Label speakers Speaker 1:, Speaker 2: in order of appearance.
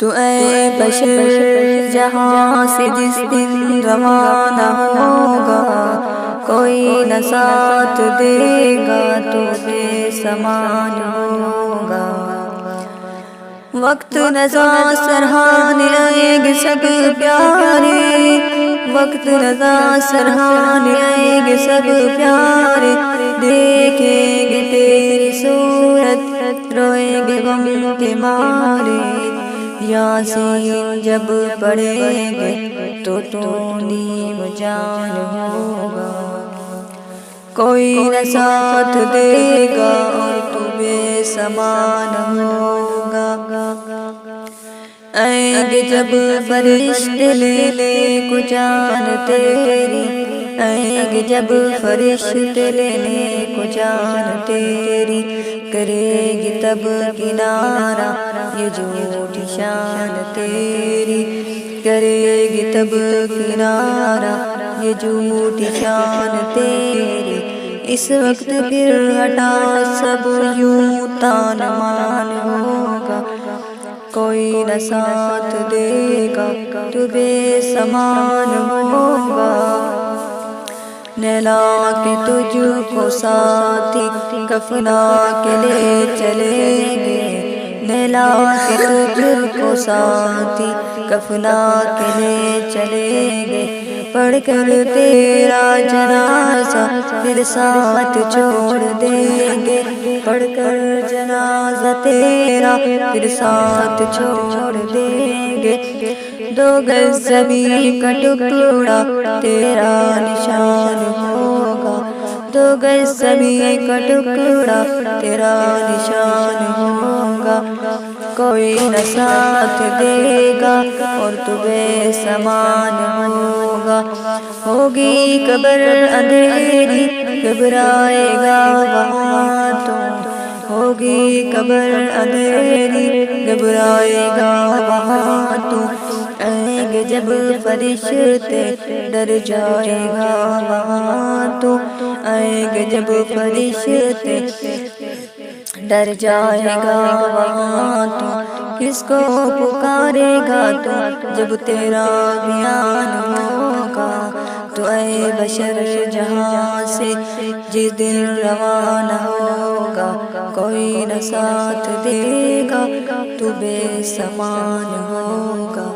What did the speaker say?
Speaker 1: تو اے بشر جہاں سے جس دن روانہ ہوگا، کوئی نہ ساتھ دے گا تو بے سامان ہوگا۔ وقت رضا سرہانے آئیں گے سب پیارے، وقت رضا سرہانے آئیں گے سب پیارے، دیکھیں گے تیری صورت روئیں گے غم کے مارے۔ یاسین جب پڑھیں گے تو نیم جان ہوگا، کوئی نہ ساتھ دے گا اور تو بے سامان ہوگا۔ آئیں گے جب فرشتے لینے کو جان تیری، آئیں گے جب فرشتے لینے کو جان تیری، کرے گی تب کنارہ یہ جھوٹی شان تیری، کرے گی تب کنارہ یہ جھوٹی شان تیری۔ اس وقت پھر ہٹا سب یوں تان مان ہوگا، کوئی نہ ساتھ دے گا تو بے سامان ہوگا۔ نہلا کے تجھ کو ساتھی کفنا کے لے چلیں گے، نہلا کے تجھ کو ساتھی کفنا کے لے چلیں گے، پڑھ کر تیرا جنازہ پھر ساتھ چھوڑ دیں گے، پڑھ کر جنازہ تیرا پھر ساتھ چھوڑ دیں گے۔ 2 گز زمین کا ٹکڑا تیرا نشان ہوگا، 2 گز زمین کا ٹکڑا تیرا نشان ہوگا، کوئی نہ ساتھ دے گا اور تو بے سامان ہوگا۔ ہوگی قبر اندھیری گھبرائے گا وہاں تو، ہوگی قبر اندھیری گھبرائے گا وہاں تو، آئیں گے جب فرشتے ڈر جائے گا وہاں تو، آئیں گے جب فرشتے ڈر جائے گا وہاں تو، کس کو پکارے گا تو جب تیرا بیان ہوگا۔ تو اے بشر جہاں سے جس دن روانہ ہوگا، کوئی نہ ساتھ دے گا تو بے سامان ہوگا۔